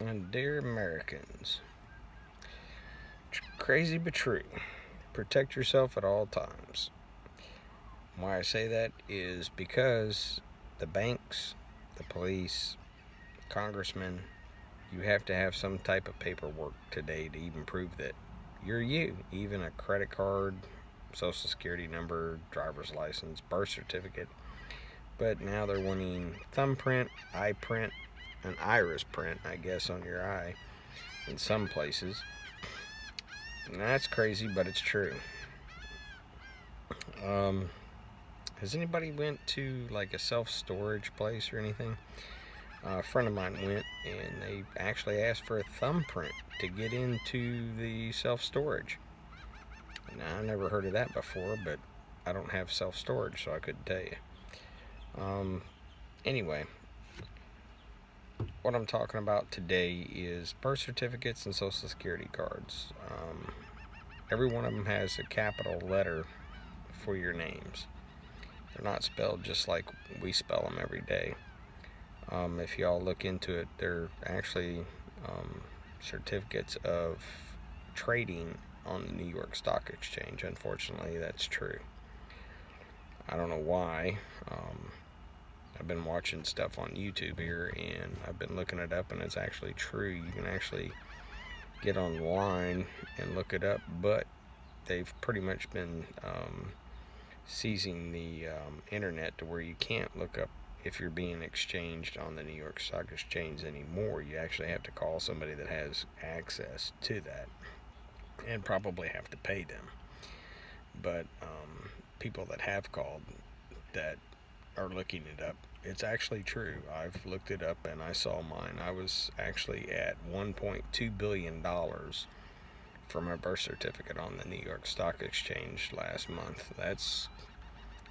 And dear Americans, crazy but true. Protect yourself at all times. Why I say that is because the banks, the police, congressmen, you have to have some type of paperwork today to even prove that you're you. Even a credit card, social security number, driver's license, birth certificate. But now they're wanting thumbprint, eye print, an iris print, I guess, on your eye in some places. And that's crazy, but it's true. Um, has anybody went to like a self-storage place or anything? A friend of mine went and they actually asked for a thumbprint to get into the self-storage. Now I never heard of that before, but I don't have self-storage, so I couldn't tell you. Um, anyway, what I'm talking about today is birth certificates and social security cards. Every one of them has a capital letter for your names. They're not spelled just like we spell them every day. If y'all look into it, they're actually certificates of trading on the New York Stock Exchange. Unfortunately, that's true. I don't know why. I've been watching stuff on YouTube here and I've been looking it up, and it's actually true. You can actually get online and look it up, but they've pretty much been seizing the internet to where you can't look up if you're being exchanged on the New York Stock Exchange anymore. You actually have to call somebody that has access to that and probably have to pay them. But people that have called that are looking it up, it's actually true. I've looked it up and I saw mine. I was actually at $1.2 billion for my birth certificate on the New York Stock Exchange last month. That's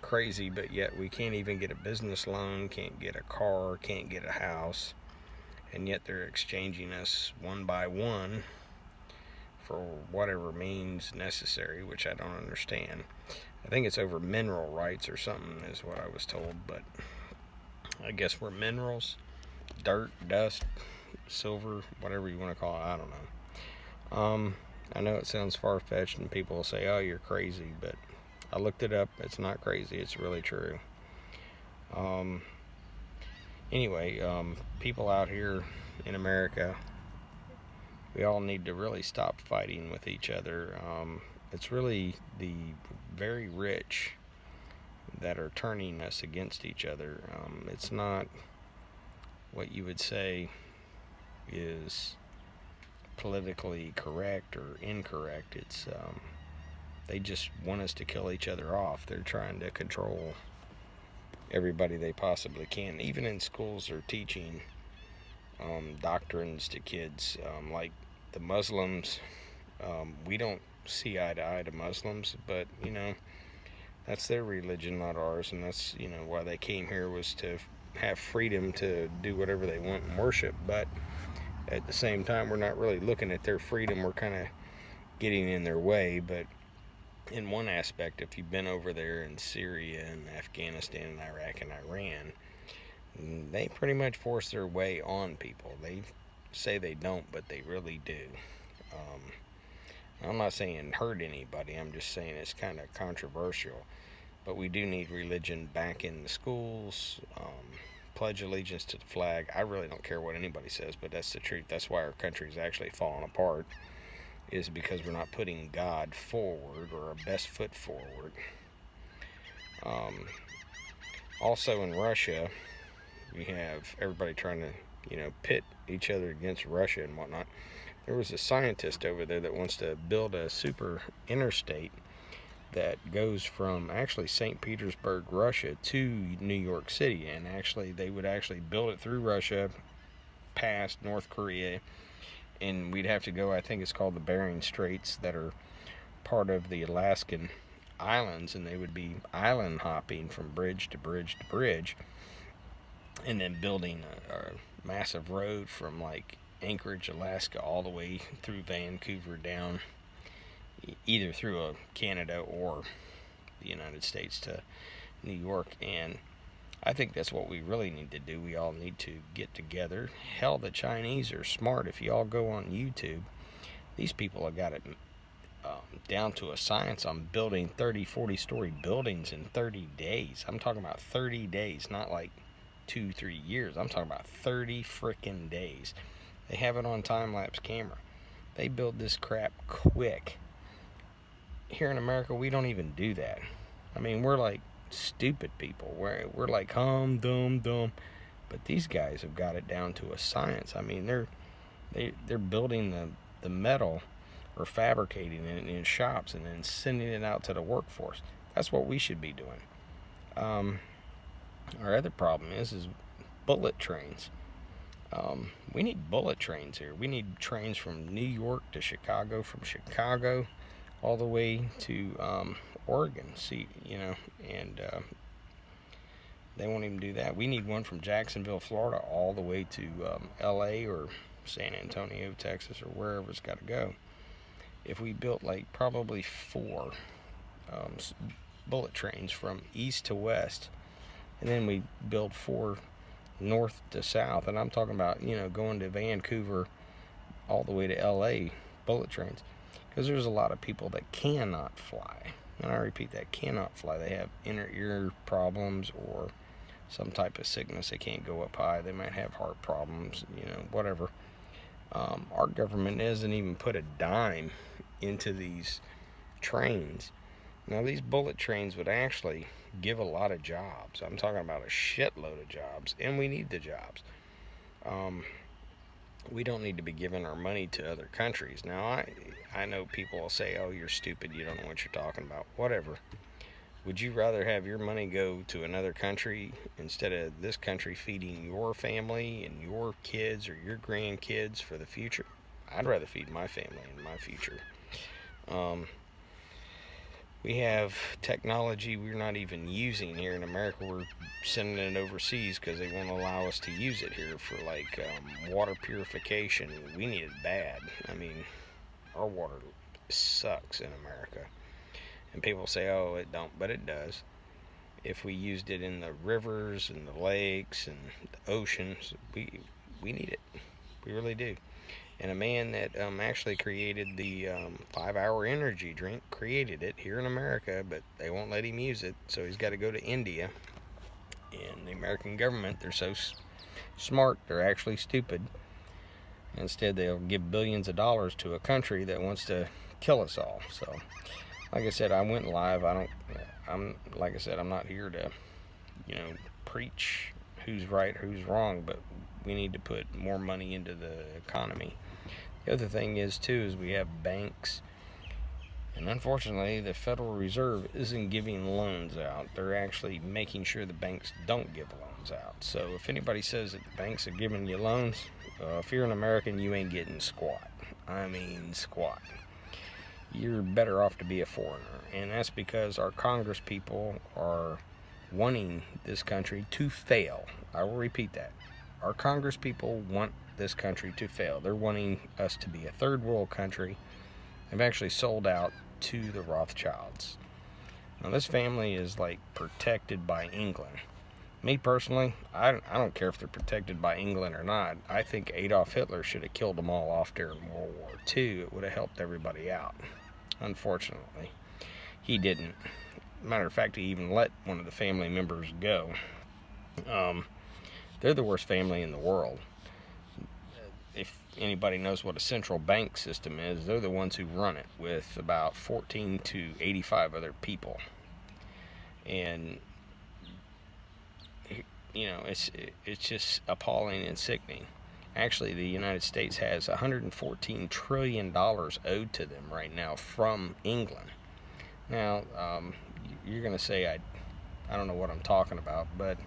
crazy, but yet we can't even get a business loan, can't get a car, can't get a house, and yet they're exchanging us one by one for whatever means necessary, which I don't understand. I think it's over mineral rights or something, is what I was told, but I guess we're minerals, dirt, dust, silver, whatever you want to call it. I don't know. I know it sounds far fetched, and people will say, "Oh, you're crazy," but I looked it up. It's not crazy. It's really true. Um, anyway, people out here in America, we all need to really stop fighting with each other. It's really the very rich that are turning us against each other. It's not what you would say is politically correct or incorrect. It's they just want us to kill each other off. They're trying to control everybody they possibly can. Even in schools, they're teaching doctrines to kids, like the Muslims. We don't see eye to eye to Muslims, but that's their religion, not ours, and that's why they came here, was to have freedom to do whatever they want and worship. But at the same time, we're not really looking at their freedom. We're kind of getting in their way. But in one aspect, if you've been over there in Syria and Afghanistan and Iraq and Iran, they pretty much force their way on people. They say they don't, but they really do. Um, I'm not saying hurt anybody. I'm just saying it's kind of controversial. But we do need religion back in the schools. Pledge allegiance to the flag. I really don't care what anybody says, but that's the truth. That's why our country's actually falling apart, is because we're not putting God forward, or our best foot forward. Um, Also in Russia, we have everybody trying to, pit each other against Russia and whatnot. There was a scientist over there that wants to build a super interstate that goes from actually St. Petersburg, Russia to New York City. And actually, they would actually build it through Russia, past North Korea, and we'd have to go, I think it's called the Bering Straits, that are part of the Alaskan islands, and they would be island hopping from bridge to bridge to bridge, and then building a massive road from like Anchorage, Alaska, all the way through Vancouver down, either through Canada or the United States, to New York. And I think that's what we really need to do. We all need to get together. Hell, the Chinese are smart. If you all go on YouTube, these people have got it down to a science on building 30, 40-story buildings in 30 days. I'm talking about 30 days, not like 2-3 years. I'm talking about 30 freaking days. They have it on time-lapse camera. They build this crap quick. Here in America, we don't even do that. I mean, we're like stupid people. We're like dumb. But these guys have got it down to a science. I mean, they're building the metal or fabricating it in shops and then sending it out to the workforce. That's what we should be doing. Our other problem is bullet trains. We need bullet trains here. We need trains from New York to Chicago, from Chicago all the way to Oregon. See, and they won't even do that. We need one from Jacksonville, Florida, all the way to L.A. or San Antonio, Texas, or wherever it's got to go. If we built like probably 4 bullet trains from east to west, and then we build 4 north to south, and I'm talking about going to Vancouver all the way to LA, bullet trains, because there's a lot of people that cannot fly, and I repeat, that cannot fly. They have inner ear problems or some type of sickness. They can't go up high. They might have heart problems, whatever. Our government hasn't even put a dime into these trains. Now, these bullet trains would actually give a lot of jobs. I'm talking about a shitload of jobs, and we need the jobs. We don't need to be giving our money to other countries. Now, I know people will say, oh, you're stupid, you don't know what you're talking about. Whatever. Would you rather have your money go to another country instead of this country feeding your family and your kids or your grandkids for the future? I'd rather feed my family and my future. We have technology we're not even using here in America. We're sending it overseas because they won't allow us to use it here for like water purification. We need it bad. I mean, our water sucks in America. And people say, oh, it don't, but it does. If we used it in the rivers and the lakes and the oceans, we need it. We really do. And a man that actually created the 5-hour energy drink created it here in America, but they won't let him use it, so he's got to go to India. And the American government, they're so smart, they're actually stupid. Instead, they'll give billions of dollars to a country that wants to kill us all. So, like I said, I went live. I'm not here to, preach who's right, who's wrong, but we need to put more money into the economy. The other thing is we have banks, and unfortunately the Federal Reserve isn't giving loans out. They're actually making sure the banks don't give loans out. So if anybody says that the banks are giving you loans, if you're an American, you ain't getting squat. I mean squat. You're better off to be a foreigner, and that's because our Congress people are wanting this country to fail. I will repeat that. Our Congress people want this country to fail. They're wanting us to be a third world country. They've actually sold out to the Rothschilds. Now, this family is like protected by England. Me personally, I don't care if they're protected by England or not. I think Adolf Hitler should have killed them all off during World War II. It would have helped everybody out. Unfortunately, he didn't. Matter of fact, he even let one of the family members go. They're the worst family in the world. If anybody knows what a central bank system is, they're the ones who run it with about 14 to 85 other people. And, it's just appalling and sickening. Actually, the United States has $114 trillion owed to them right now from England. Now, you're going to say I don't know what I'm talking about, but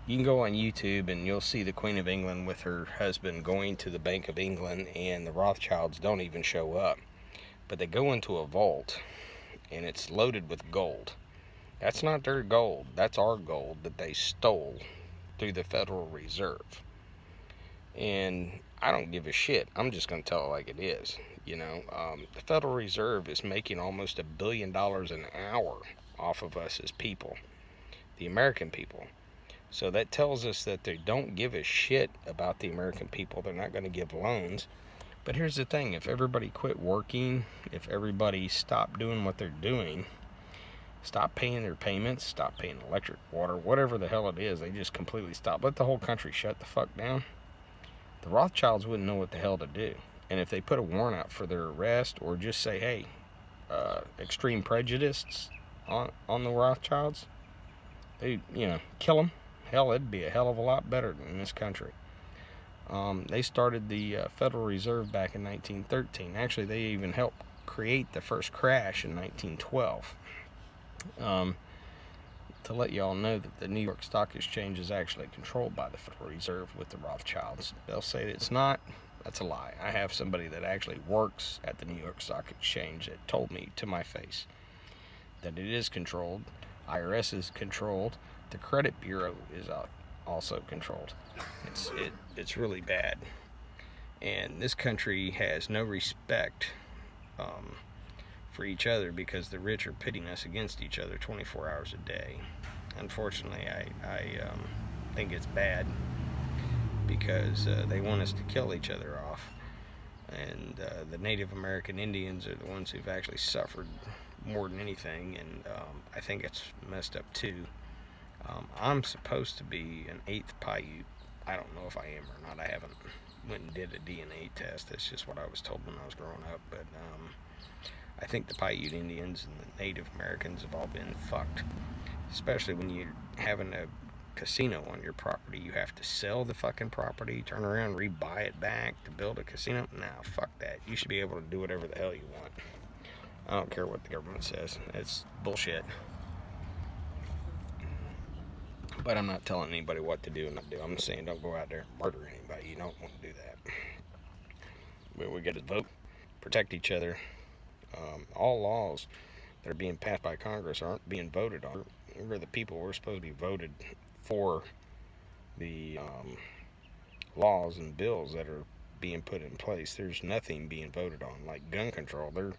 you can go on YouTube and you'll see the Queen of England with her husband going to the Bank of England, and the Rothschilds don't even show up. But they go into a vault, and it's loaded with gold. That's not their gold. That's our gold that they stole through the Federal Reserve. And I don't give a shit. I'm just going to tell it like it is. The Federal Reserve is making almost $1 billion an hour off of us as people, the American people. So that tells us that they don't give a shit about the American people. They're not going to give loans. But here's the thing, if everybody quit working, if everybody stopped doing what they're doing, stop paying their payments, stop paying electric, water, whatever the hell it is, they just completely stop. Let the whole country shut the fuck down. The Rothschilds wouldn't know what the hell to do. And if they put a warrant out for their arrest, or just say, hey, extreme prejudice on the Rothschilds, they, kill them. Hell, it'd be a hell of a lot better than this country. They started the Federal Reserve back in 1913. Actually, they even helped create the first crash in 1912. To let y'all know that the New York Stock Exchange is actually controlled by the Federal Reserve with the Rothschilds. They'll say that it's not. That's a lie. I have somebody that actually works at the New York Stock Exchange that told me to my face that it is controlled. IRS is controlled. The credit bureau is also controlled. It's really bad. And this country has no respect for each other, because the rich are pitting us against each other 24 hours a day. Unfortunately, I think it's bad, because they want us to kill each other off. And the Native American Indians are the ones who've actually suffered more than anything, and I think it's messed up too. I'm supposed to be an 8th Paiute. I don't know if I am or not. I haven't went and did a DNA test. That's just what I was told when I was growing up. But I think the Paiute Indians and the Native Americans have all been fucked. Especially when you're having a casino on your property. You have to sell the fucking property, turn around, rebuy it back to build a casino. Nah, fuck that. You should be able to do whatever the hell you want. I don't care what the government says. It's bullshit. But I'm not telling anybody what to do and not do. I'm saying don't go out there and murder anybody. You don't want to do that. We got to vote, protect each other. All laws that are being passed by Congress aren't being voted on. We're the people. We're supposed to be voted for the laws and bills that are being put in place. There's nothing being voted on. Like gun control, they're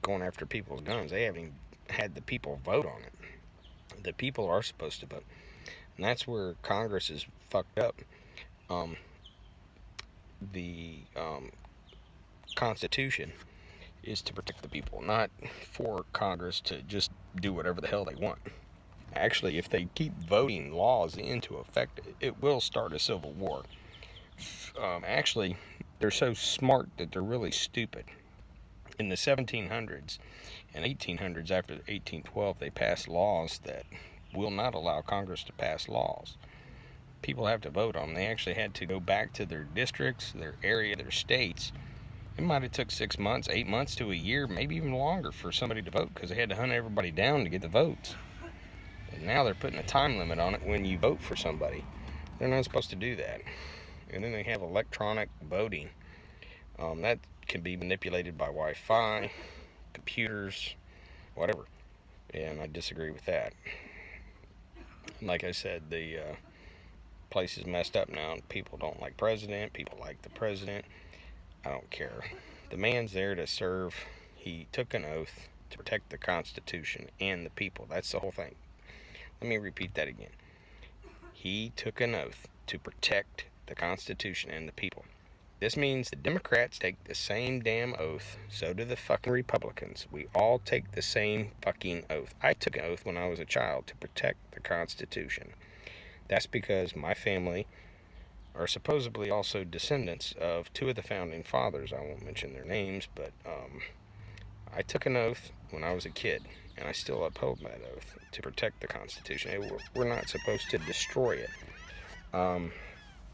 going after people's guns. They haven't even had the people vote on it. The people are supposed to vote. And that's where Congress is fucked up. The Constitution is to protect the people, not for Congress to just do whatever the hell they want. Actually, if they keep voting laws into effect, it will start a civil war. Actually, they're so smart that they're really stupid. In the 1700s and 1800s, after 1812, they passed laws that will not allow Congress to pass laws. People have to vote on them. They actually had to go back to their districts, their area, their states. It might have took 6 months, 8 months to a year, maybe even longer for somebody to vote, because they had to hunt everybody down to get the votes. And now they're putting a time limit on it when you vote for somebody. They're not supposed to do that. And then they have electronic voting. That can be manipulated by Wi-Fi, computers, whatever. And I disagree with that. Like I said, the place is messed up now. People don't like president. People like the president. I don't care. The man's there to serve. He took an oath to protect the Constitution and the people. That's the whole thing. Let me repeat that again. He took an oath to protect the Constitution and the people. This means the Democrats take the same damn oath. So do the fucking Republicans. We all take the same fucking oath. I took an oath when I was a child to protect the Constitution. That's because my family are supposedly also descendants of 2 of the founding fathers. I won't mention their names, but I took an oath when I was a kid, and I still uphold that oath to protect the Constitution. We're not supposed to destroy it.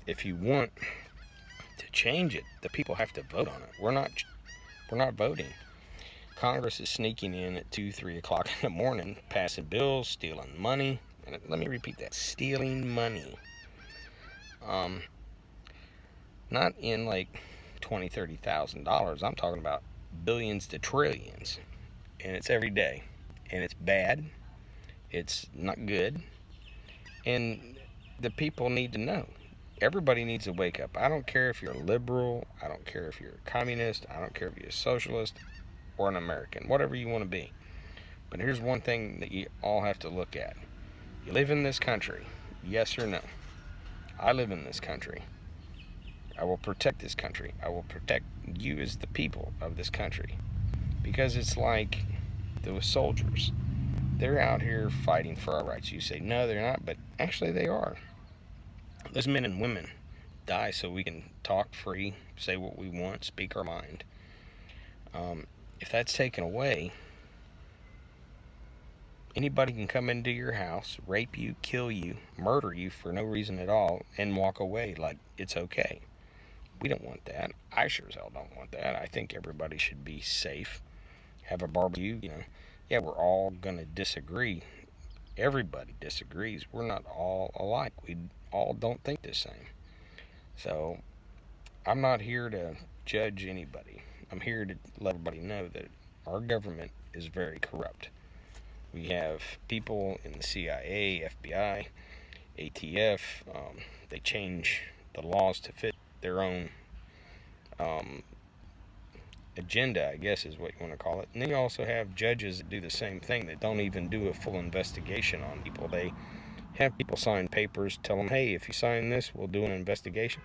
If you want to change it, the people have to vote on it. We're not voting. Congress is sneaking in at 2, 3 o'clock in the morning, passing bills, stealing money. And let me repeat that: stealing money. Not in like $20,000, $30,000. I'm talking about billions to trillions, and it's every day, and it's bad. It's not good, and the people need to know. Everybody needs to wake up. I don't care if you're a liberal. I don't care if you're a communist. I don't care if you're a socialist or an American. Whatever you want to be. But here's one thing that you all have to look at. You live in this country. Yes or no? I live in this country. I will protect this country. I will protect you as the people of this country. Because it's like those soldiers. They're out here fighting for our rights. You say, no, they're not, but actually they are. Those men and women die so we can talk free, say what we want, speak our mind. If that's taken away, anybody can come into your house, rape you, kill you, murder you for no reason at all, and walk away like it's okay. We don't want that. I sure as hell don't want that. I think everybody should be safe, have a barbecue. Yeah, we're all going to disagree. Everybody disagrees. We're not all alike. We all don't think the same. So I'm not here to judge anybody. I'm here to let everybody know that our government is very corrupt. We have people in the CIA, FBI, ATF. They change the laws to fit their own agenda, I guess is what you want to call it. And then you also have judges that do the same thing, that don't even do a full investigation on people. They have people sign papers, tell them, hey, if you sign this, we'll do an investigation.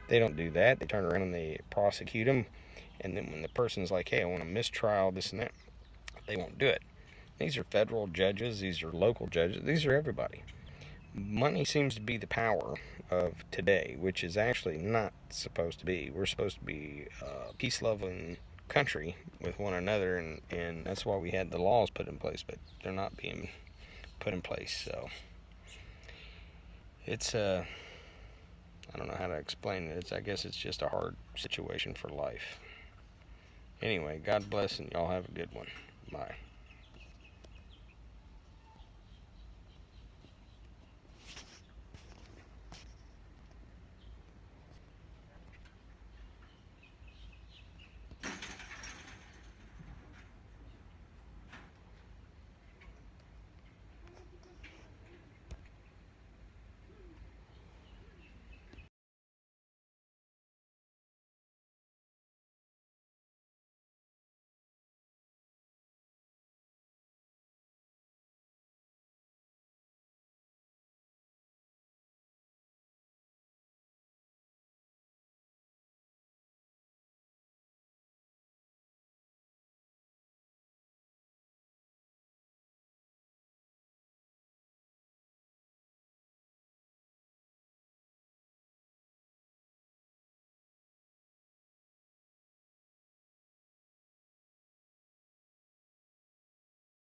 They don't do that. They turn around and they prosecute them. And then when the person's like, hey, I want a mistrial, this and that, they won't do it. These are federal judges. These are local judges. These are everybody. Money seems to be the power of today, which is actually not supposed to be. We're supposed to be a peace-loving country with one another, and that's why we had the laws put in place, but they're not being put in place. So it's I don't know how to explain it. I guess it's just a hard situation for life. Anyway, God bless, and y'all have a good one. Bye.